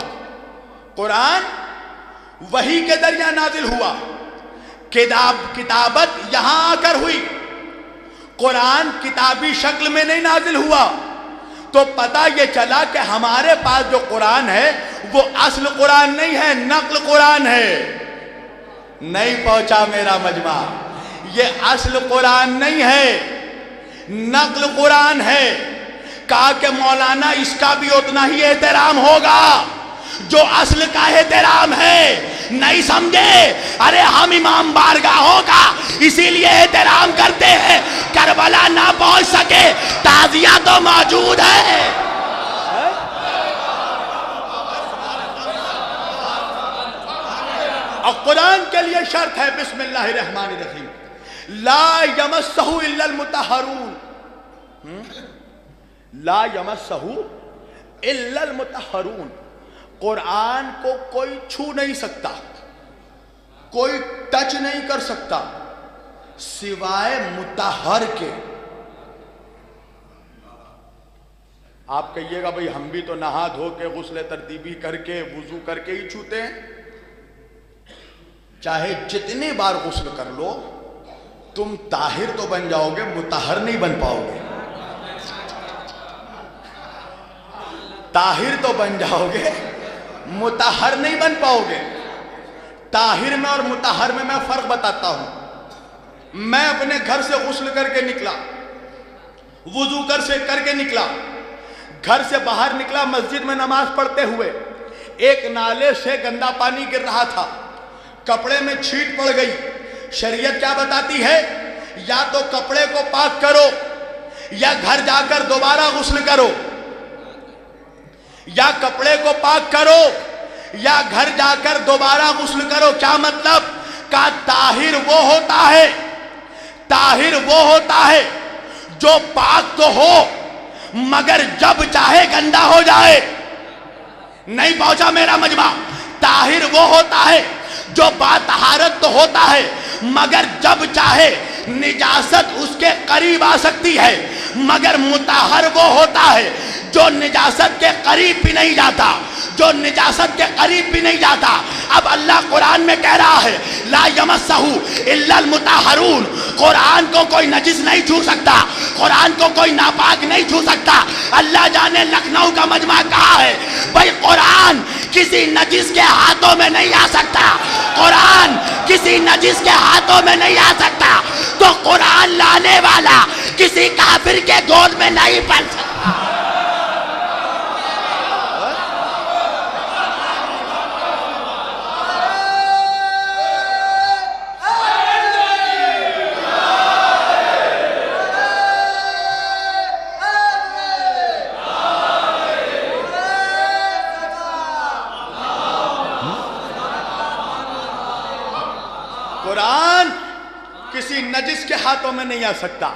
قرآن وحی کے ذریعہ نازل ہوا، کتابت یہاں آ کر ہوئی، قرآن کتابی شکل میں نہیں نازل ہوا۔ تو پتہ یہ چلا کہ ہمارے پاس جو قرآن ہے وہ اصل قرآن نہیں ہے، نقل قرآن ہے۔ نہیں پہنچا میرا مجمع، یہ اصل قرآن نہیں ہے، نقل قرآن ہے۔ کہا کہ مولانا اس کا بھی اتنا ہی احترام ہوگا جو اصل کا احترام ہے۔ نہیں سمجھے؟ ارے ہم امام بارگاہوں کا اسی لیے احترام کرتے ہیں، کربلا نہ پہنچ سکے، تعزیہ تو موجود ہے۔ اور قرآن کے لیے شرط ہے بسم اللہ الرحمن الرحیم، لا یمسہ الا المطہرون، لا یمسہ الا المطہرون، قرآن کو کوئی چھو نہیں سکتا، کوئی ٹچ نہیں کر سکتا سوائے مطہر کے۔ آپ کہیے گا بھئی ہم بھی تو نہا دھو کے غسل ترتیبی کر کے وضو کر کے ہی چھوتے ہیں، چاہے جتنے بار غسل کر لو تم طاہر تو بن جاؤ گے، مطہر نہیں بن پاؤ گے۔ طاہر تو بن جاؤ گے، مطہر نہیں بن پاؤ گے۔ طاہر میں اور مطہر میں فرق بتاتا ہوں۔ میں اپنے گھر سے غسل کر کے نکلا، وضو کر کے نکلا، گھر سے باہر نکلا مسجد میں نماز پڑھتے ہوئے، ایک نالے سے گندا پانی گر رہا تھا، کپڑے میں چھینٹ پڑ گئی۔ شریعت کیا بتاتی ہے؟ یا تو کپڑے کو پاک کرو یا گھر جا کر دوبارہ غسل کرو، یا کپڑے کو پاک کرو یا گھر جا کر دوبارہ غسل کرو۔ کیا مطلب؟ کہ طاہر وہ ہوتا ہے، طاہر وہ ہوتا ہے جو پاک تو ہو مگر جب چاہے گندا ہو جائے۔ نہیں پہنچا میرا مجمع؟ طاہر وہ ہوتا ہے جو باطہارت تو ہوتا ہے مگر جب چاہے نجاست اس کے قریب آ سکتی ہے، مگر مطہر وہ ہوتا ہے جو نجاست کے قریب بھی نہیں جاتا، جو نجاست کے قریب بھی نہیں جاتا۔ اب اللہ قرآن میں کہہ رہا ہے لا یمسہ الا المطہرون، قرآن کو کوئی نجس نہیں چھو سکتا، قرآن کو کوئی ناپاک نہیں چھو سکتا۔ اللہ جانے لکھنؤ کا مجمع کہا ہے بھائی قرآن کسی نجس کے ہاتھوں میں نہیں آ سکتا، قرآن کسی نجس کے ہاتھوں میں نہیں آ سکتا، تو قرآن لانے والا کسی کافر کے گود میں نہیں پل سکتا۔ قرآن کسی نجس کے ہاتھوں میں نہیں آ سکتا،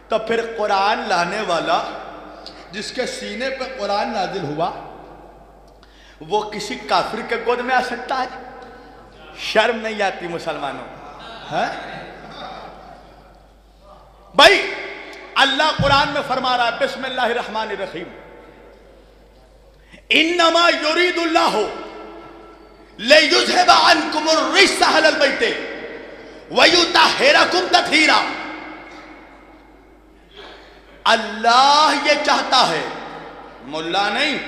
تو پھر قرآن لانے والا جس کے سینے پہ قرآن نازل ہوا وہ کسی کافر کے گود میں آ سکتا ہے؟ شرم نہیں آتی مسلمانوں؟ بھائی اللہ قرآن میں فرما رہا ہے بسم اللہ الرحمن الرحیم، انما یرید اللہ لیذھب عنکم الرجس اہل البیت ویطہرکم تطہیرا۔ اللہ یہ چاہتا ہے، ملا نہیں۔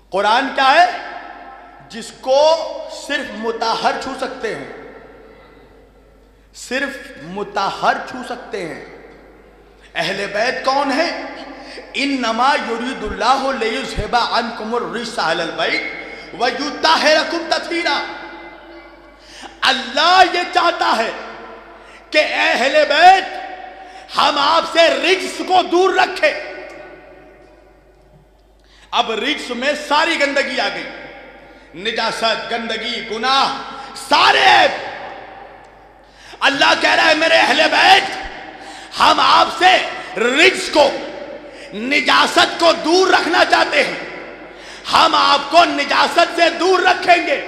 قرآن کیا ہے؟ جس کو صرف مطہر چھو سکتے ہیں، صرف مطہر چھو سکتے ہیں۔ اہل بیت کون ہے؟ انما یرید اللہ لیذھب عنکم الرجس اہل البیت ویطہرکم تطہیرا۔ اللہ یہ چاہتا ہے کہ اے اہل بیت ہم آپ سے رجس کو دور رکھے۔ اب رجس میں ساری گندگی آ گئی، نجاست، گندگی، گناہ، سارے عیب۔ اللہ کہہ رہا ہے میرے اہل بیت ہم آپ سے رجس کو، نجاست کو دور رکھنا چاہتے ہیں، ہم آپ کو نجاست سے دور رکھیں گے۔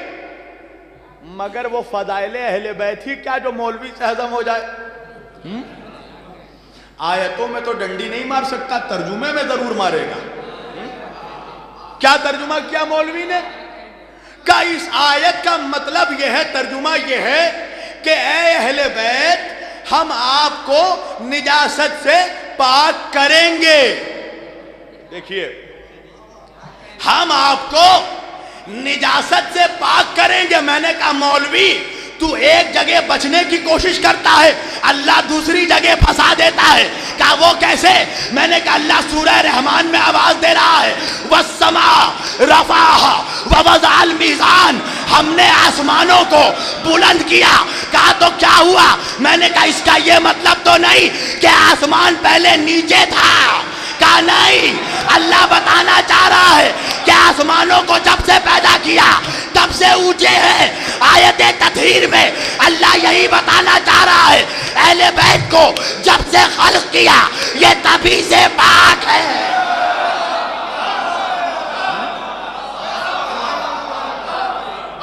مگر وہ فضائل اہل بیت ہی کیا جو مولوی سے ہضم ہو جائے؟ آیتوں میں تو ڈنڈی نہیں مار سکتا، ترجمے میں ضرور مارے گا۔ کیا ترجمہ کیا مولوی نے؟ کہ اس آیت کا مطلب یہ ہے، ترجمہ یہ ہے کہ اے اہل بیت ہم آپ کو نجاست سے پاک کریں گے۔ دیکھیے ہم آپ کو نجاست سے پاک کریں گے۔ میں نے کہا مولوی تو ایک جگہ بچنے کی کوشش کرتا ہے، اللہ دوسری جگہ پھنسا دیتا ہے۔ کہا وہ کیسے؟ میں نے کہا اللہ سورہ رحمان میں آواز دے رہا ہے وَالسَّمَاءَ رَفَعَهَا وَوَضَعَ الْمِيزَانَ، ہم نے آسمانوں کو بلند کیا۔ کہا تو کیا ہوا؟ میں نے کہا اس کا یہ مطلب تو نہیں کہ آسمان پہلے نیچے تھا، کہا نہیں، اللہ بتانا چاہ رہا ہے کہ آسمانوں کو جب سے پیدا کیا تب سے اونچے ہیں۔ آیت تطہیر میں اللہ یہی بتانا چاہ رہا ہے اہل بیت کو جب سے خلق کیا یہ تبھی سے پاک ہے۔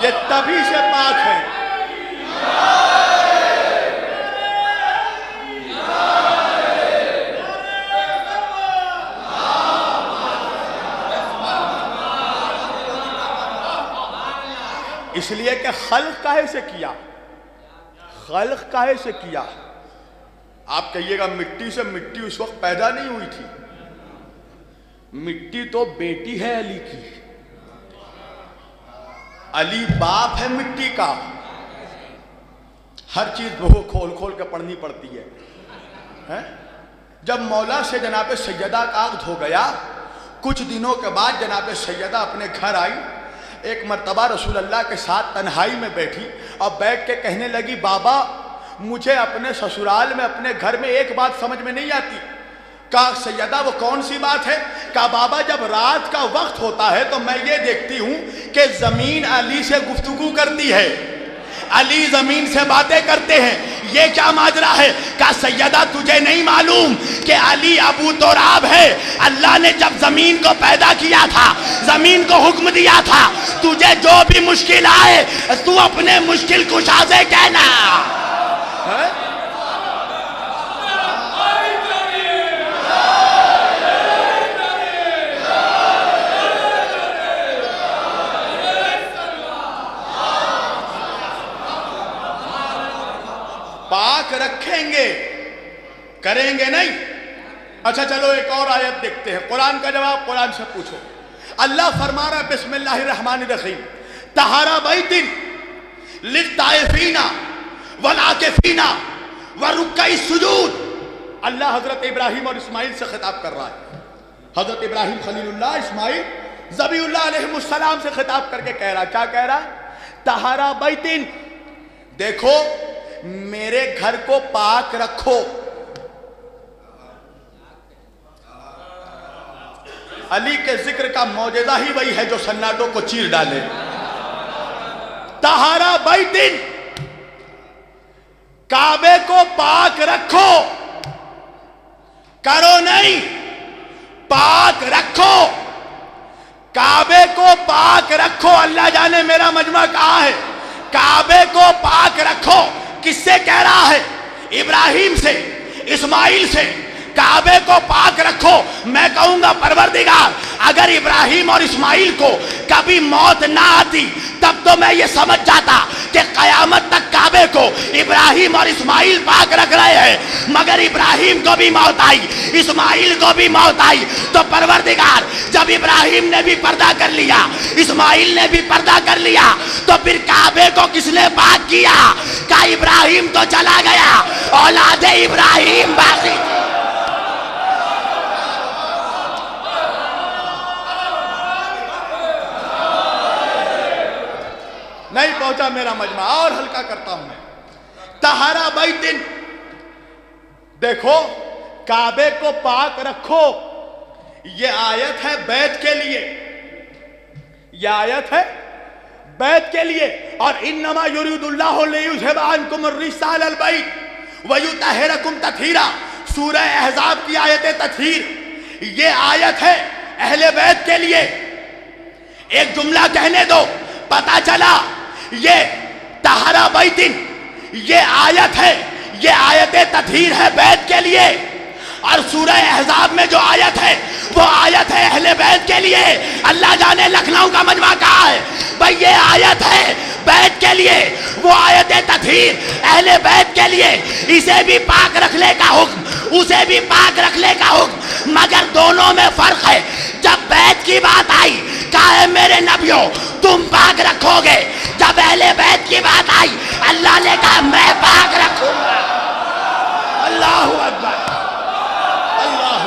یہ تبھی سے پاک ہے۔ اس لیے کہ خلق کاہے سے کیا؟ خلق کاہے سے کیا؟ آپ کہیے گا مٹی سے، مٹی اس وقت پیدا نہیں ہوئی تھی، مٹی تو بیٹی ہے علی کی، علی باپ ہے مٹی کا۔ ہر چیز وہ کھول کھول کے پڑھنی پڑتی ہے۔ جب مولا سے جناب سیدہ کا عقد ہو گیا، کچھ دنوں کے بعد جناب سیدہ اپنے گھر آئی، ایک مرتبہ رسول اللہ کے ساتھ تنہائی میں بیٹھی اور بیٹھ کے کہنے لگی بابا مجھے اپنے سسرال میں اپنے گھر میں ایک بات سمجھ میں نہیں آتی۔ کہا سیدہ وہ کون سی بات ہے؟ کہا بابا جب رات کا وقت ہوتا ہے تو میں یہ دیکھتی ہوں کہ زمین علی سے گفتگو کرتی ہے، علی زمین سے باتیں کرتے ہیں، یہ کیا ماجرا ہے؟ کہا سیدہ تجھے نہیں معلوم کہ علی ابو تراب ہے؟ اللہ نے جب زمین کو پیدا کیا تھا، زمین کو حکم دیا تھا تجھے جو بھی مشکل آئے تو اپنے مشکل کشا سے کہنا۔ پاک رکھیں گے، کریں گے نہیں۔ اچھا چلو ایک اور آیت دیکھتے ہیں، قرآن کا جواب قرآن سے پوچھو۔ اللہ فرما رہا ہے بسم اللہ الرحمن الرحیم طہارا بیت للطائفین والعاکفین ورکع السجود۔ اللہ حضرت ابراہیم اور اسماعیل سے خطاب کر رہا ہے۔ حضرت ابراہیم خلیل اللہ، اسماعیل ذبیح اللہ علیہ السلام سے خطاب کر کے کہہ رہا، کیا کہہ رہا ہے؟ طہارا بیت، دیکھو میرے گھر کو پاک رکھو۔ علی کے ذکر کا معجزہ ہی وہی ہے جو سناٹوں کو چیر ڈالے۔ طہارا بیت، کعبے کو پاک رکھو، کرو نہیں، پاک رکھو، کعبے کو پاک رکھو۔ اللہ جانے میرا مجمع کہاں ہے؟ کعبے کو پاک رکھو کس سے کہہ رہا ہے؟ ابراہیم سے، اسماعیل سے۔ کعبے کو پاک رکھو۔ میں کہوں گا پروردگار اگر ابراہیم اور اسماعیل کو کبھی موت نہ آتی تب تو میں یہ سمجھ جاتا کہ قیامت تک کعبے کو ابراہیم اور اسماعیل پاک رکھ رہے ہیں، مگر ابراہیم کو بھی موت آئی، اسماعیل کو بھی موت آئی، تو پروردگار جب ابراہیم نے بھی پردہ کر لیا، اسماعیل نے بھی پردہ کر لیا، تو پھر کعبے کو کس نے پاک کیا؟ کہ ابراہیم تو چلا گیا، اولاد ابراہیم باقی تھی۔ نہیں پہنچا میرا مجمع، اور ہلکا کرتا ہوں میں۔ طہارا بیت، دیکھو کعبے کو پاک رکھو، یہ آیت ہے بیت کے لیے، یہ آیت ہے بیت کے لیے۔ اور انما یرید اللہ لیذھب عنکم الرجس اہل البیت ویطہرکم تطہیرا، سورہ احزاب کی آیت تطہیر، یہ آیت ہے اہل بیت کے لیے۔ ایک جملہ کہنے دو، پتہ چلا یہ طہارا بیت یہ آیت ہے، یہ آیت تطہیر ہے بیت کے لیے، اور سورہ احزاب میں جو آیت ہے وہ آیت ہے اہل بیت کے لیے۔ اللہ جانے لکھنؤ کا مجمع کہاں ہے؟ بھئی یہ آیت ہے بیت کے لیے، وہ آیت تطہیر اہل بیت کے لیے۔ اسے بھی پاک رکھنے کا حکم، اسے بھی پاک رکھنے کا حکم، مگر دونوں میں فرق ہے۔ جب بیت کی بات آئی کہا ہے میرے نبیوں تم پاک رکھو گے، جب اہل بیت کی بات آئی اللہ نے کہا میں پاک رکھوں گا۔ اللہ اکبر، اللہ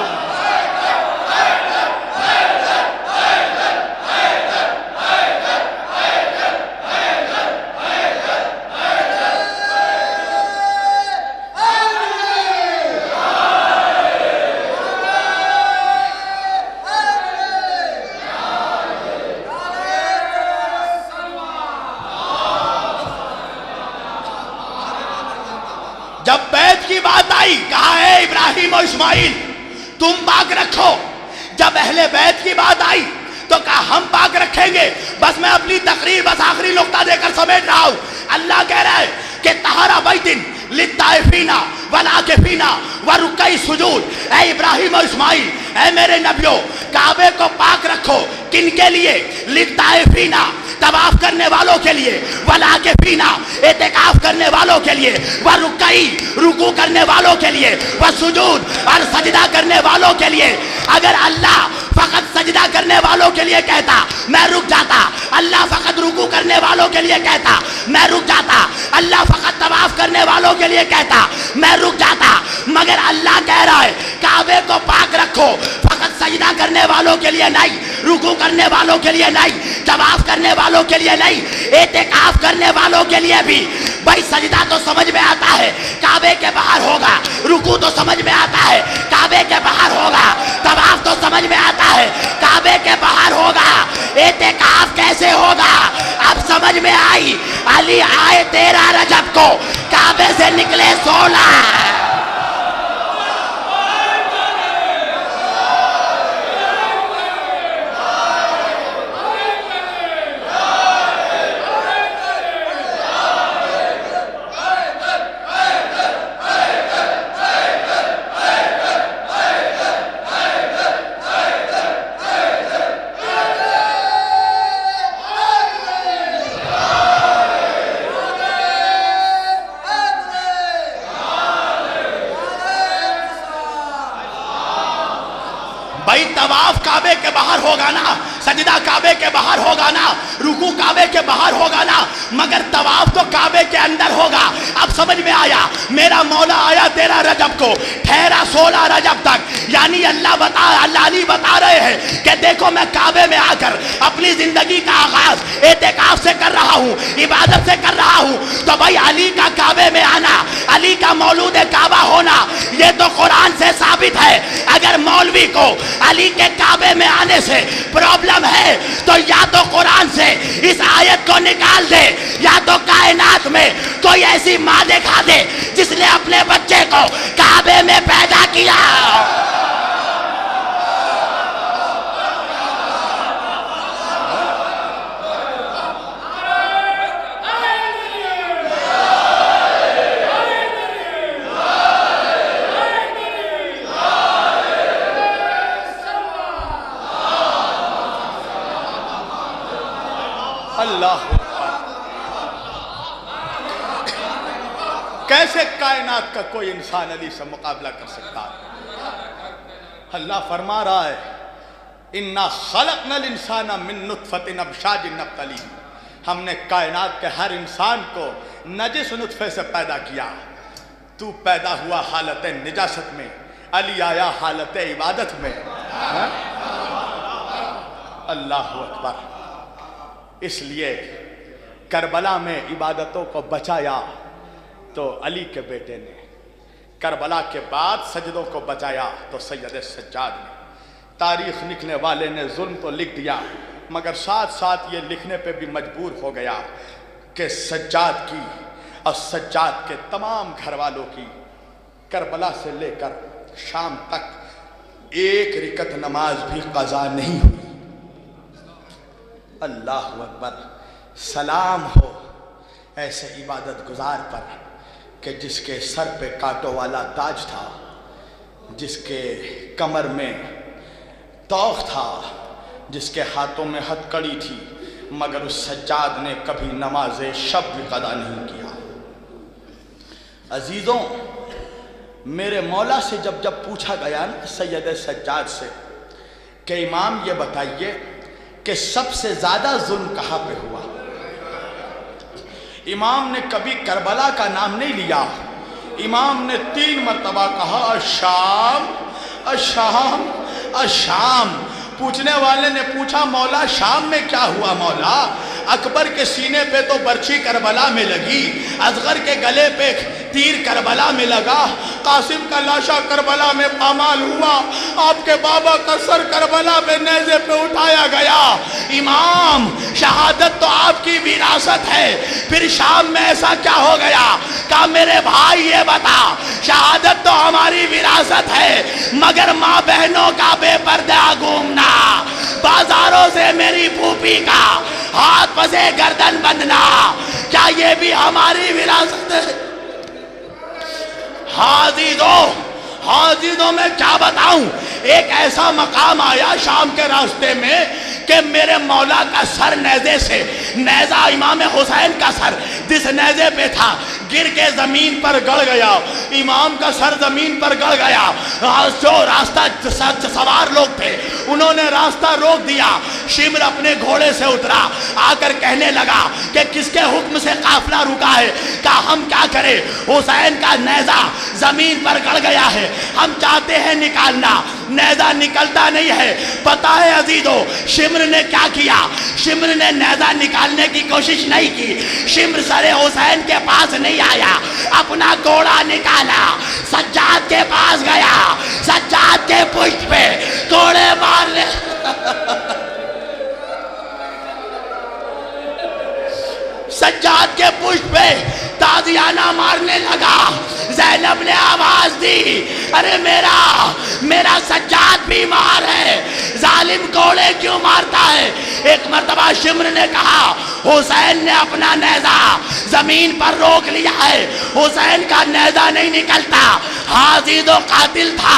آئی, کہا اے ابراہیم و اسماعیل تم پاک رکھو. جب اہل بیت کی بات آئی تو کہا ہم پاک رکھیں گے. بس میں اپنی تقریر بس آخری نقطہ دے کر سمیٹ رہا ہوں. اللہ کہہ رہا ہے کہ طہارا بیتن للطائفین والعاکفین ورکع السجود. اے ابراہیم و اسماعیل, اے میرے نبیوں, کعبے کو پاک رکھو. کن کے لیے؟ للطائفین, طواف کرنے والوں کے لیے, والعاکفین, اعتکاف کرنے والوں کے لیے, ورکع, رکوع کرنے والوں کے لیے, والسجود, اور سجدہ کرنے والوں کے لیے. اگر اللہ فقط سجدہ کرنے والوں کے لیے کہتا میں رک جاتا, اللہ فقط رکوع کرنے والوں کے لیے کہتا میں رک جاتا, اللہ فقط طواف کرنے والوں کے لیے کہتا میں رک جاتا. مگر اللہ کہہ رہا ہے کعبے کو پاک رکھو, فقط سجدہ کرنے والوں کے لیے نہیں, رکوع کرنے والوں کے لیے نہیں, طواف کرنے والوں کے لیے نہیں, اعتکاف کرنے والوں کے لیے بھی. بھائی سجدہ تو سمجھ میں آتا ہے کعبے کے باہر ہوگا, رکوع تو سمجھ میں آتا ہے کعبے کے باہر ہوگا, طواف تو سمجھ میں آتا ہے کعبے کے باہر ہوگا, اعتکاف کیسے ہوگا؟ اب سمجھ میں آئی. علی آئے 13 رجب کو, کعبے سے نکلے 16. بھائی طواف کعبے کے باہر ہوگا نا, سجدہ کعبے کے باہر ہوگا نا, رکوع کعبے کے باہر ہوگا نا, مگر طواف تو کعبے کے اندر ہوگا. اب سمجھ میں آیا, میرا مولا آیا 13 رجب کو, ٹھہرا 16 رجب تک. یعنی اللہ علی بتا رہے ہیں کہ دیکھو میں کعبے میں آ کر اپنی زندگی کا آغاز اعتکاف سے کر رہا ہوں, عبادت سے کر رہا ہوں. تو بھائی علی کا کعبے میں آنا, علی کا مولود کعبہ ہونا, یہ تو قرآن سے ثابت ہے. اگر مولوی کو علی کے کعبے میں آنے سے پرابلم ہے تو یا تو قرآن سے اس آیت کو نکال دے, یا تو کائنات میں کوئی ایسی ماں دکھا دے جس نے اپنے بچے کو کعبے میں پیدا کیا. اللہ کیسے کائنات کا کوئی انسان علی سے مقابلہ کر سکتا ہے؟ اللہ فرما رہا ہے اِنَّا خَلَقْنَا الْإِنسَانَ مِن نُطْفَةٍ أَمْشَاجٍ نَبْتَلِيهِ. ہم نے کائنات کے ہر انسان کو نجس نطفے سے پیدا کیا. تو پیدا ہوا حالت نجاست میں, علی آیا حالت عبادت میں. اللہ اکبر. اس لیے کربلا میں عبادتوں کو بچایا تو علی کے بیٹے نے, کربلا کے بعد سجدوں کو بچایا تو سید سجاد نے. تاریخ لکھنے والے نے ظلم تو لکھ دیا, مگر ساتھ ساتھ یہ لکھنے پہ بھی مجبور ہو گیا کہ سجاد کی اور سجاد کے تمام گھر والوں کی کربلا سے لے کر شام تک ایک رکعت نماز بھی قضا نہیں ہوئی. اللہ اکبر. سلام ہو ایسے عبادت گزار پر کہ جس کے سر پہ کانٹوں والا تاج تھا, جس کے کمر میں توق تھا, جس کے ہاتھوں میں ہتکڑی تھی, مگر اس سجاد نے کبھی نماز شب بھی قضا نہیں کیا. عزیزوں, میرے مولا سے جب پوچھا گیا نا سید سجاد سے کہ امام یہ بتائیے کہ سب سے زیادہ ظلم کہاں پہ ہوا, امام نے کبھی کربلا کا نام نہیں لیا. امام نے 3 مرتبہ کہا الشام الشام الشام. پوچھنے والے نے پوچھا مولا شام میں کیا ہوا؟ مولا اکبر کے سینے پہ تو برچھی کربلا میں لگی، اصغر کے گلے پہ تیر کربلا میں لگا، قاسم کا لاشا کربلا میں پامال ہوا، آپ کے بابا کا سر کربلا میں نیزے پہ اٹھایا گیا۔ امام، شہادت تو آپ کی وراثت ہے، پھر شام میں ایسا کیا ہو گیا؟ کہا میرے بھائی یہ بتا، شہادت تو ہماری وراثت ہے مگر ماں بہنوں کا بے پردہ گھومنا، بازاروں سے میری پھوپھی کا ہاتھ پسے گردن بندنا، کیا یہ بھی ہماری وراثت ہے؟ حاضروں میں کیا بتاؤں، ایک ایسا مقام آیا شام کے راستے میں کہ میرے مولا کا سر نیزے سے، نیزہ امام حسین کا سر جس نیزے پہ تھا گر کے زمین پر گڑ گیا، امام کا سر زمین پر گڑ گیا۔ جو راستہ سوار لوگ تھے انہوں نے راستہ روک دیا، شمر اپنے گھوڑے سے اترا، آ کر کہنے لگا کہ کس کے حکم سے قافلہ رکا ہے؟ کہا ہم کیا کریں، حسین کا نیزہ زمین پر گڑ گیا ہے، ہم چاہتے ہیں نکالنا، نیزہ نکلتا نہیں ہے۔ پتہ ہے عزیزو شمر نے کیا کیا؟ شمر نے نیزہ نکالنے کی کوشش نہیں کی، شمر سر حسین کے پاس نہیں آیا، اپنا گھوڑا نکالا، سجاد کے پاس گیا، سجاد کے پشت پہ گھوڑے مارنے سجاد کے پشت پہ تازیانہ مارنے لگا۔ زینب نے آواز دی، ارے میرا سجاد بیمار ہے، ظالم گھوڑے کیوں مارتا ہے؟ ایک مرتبہ شمر نے کہا حسین نے اپنا نیزہ زمین پر روک لیا ہے، حسین کا نیزہ نہیں نکلتا۔ حاضر و قاتل تھا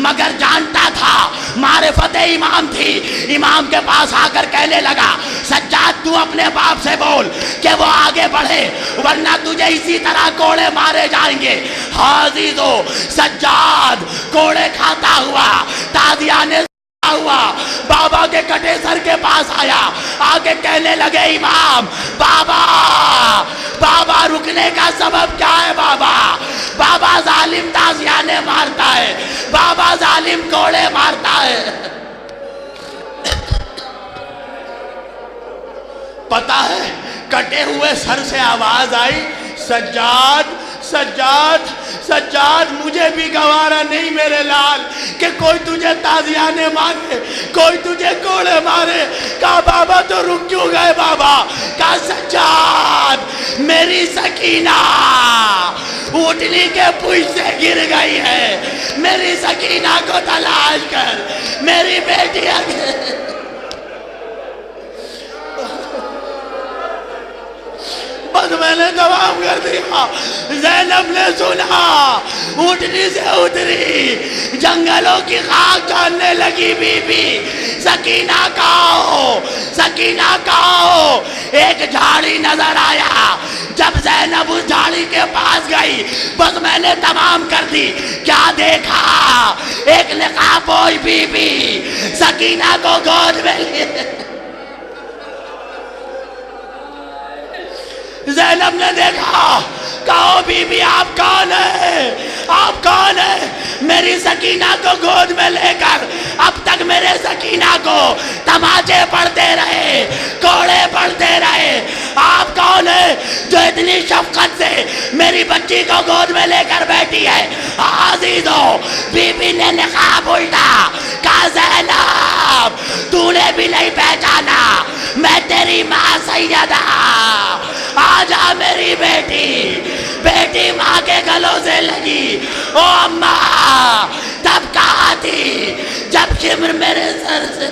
مگر جانتا تھا، معرفت امام تھی، امام کے پاس آ کر کہنے لگا سجاد تو اپنے باپ سے بول کہ وہ آگے بڑھے ورنہ تجھے اسی طرح کوڑے مارے جائیں گے۔ حاضر و سجاد کوڑے کھاتا ہوا تازیانے ہوا بابا کے کٹے سر کے پاس آیا، آگے کہنے لگے امام بابا رکنے کا سبب کیا ہے؟ بابا ظالم تازیانے مارتا ہے، بابا ظالم کوڑے مارتا ہے۔ پتہ ہے کٹے ہوئے سر سے آواز آئی سجاد مجھے بھی گوارا نہیں میرے لال کہ کوئی تجھے تازیانے مارے، کوئی تجھے کوڑے مارے۔ کہا بابا تو رک کیوں گئے بابا؟ کہا سجاد میری سکینہ اونٹنی کے پشت سے گر گئی ہے، میری سکینہ کو تلاش کر، میری بیٹی بس میں نے تمام کر دیا۔ زینب نے سنا، اونٹنی سے اتری، جنگلوں کی خاک جاننے لگی بی بی، سکینہ کہاں ہو؟ ایک جھاڑی نظر آیا، جب زینب اس جھاڑی کے پاس گئی بس میں نے تمام کر دی۔ کیا دیکھا؟ ایک نقاب پوش بی بی سکینہ کو گود میں لیے۔ زینب نے دیکھا، کہو بی بی آپ کون ہیں؟ آپ کون ہیں؟ میری سکینہ کو گود میں لے کر اب تک میرے سکینہ کو تماچے پڑتے رہے، کوڑے پڑتے رہے، آپ کون ہیں جو اتنی شفقت سے میری بچی کو گود میں لے کر بیٹھی ہے؟ عزیزو بی بی نے نقاب الٹا، کہا زینب تو نے بھی نہیں پہچانا، میں تیری ماں سیدہ، آجا میری بیٹی ماں کے گلوں سے لگی۔ او اماں تب کہا تھی جب شمر میرے سر سے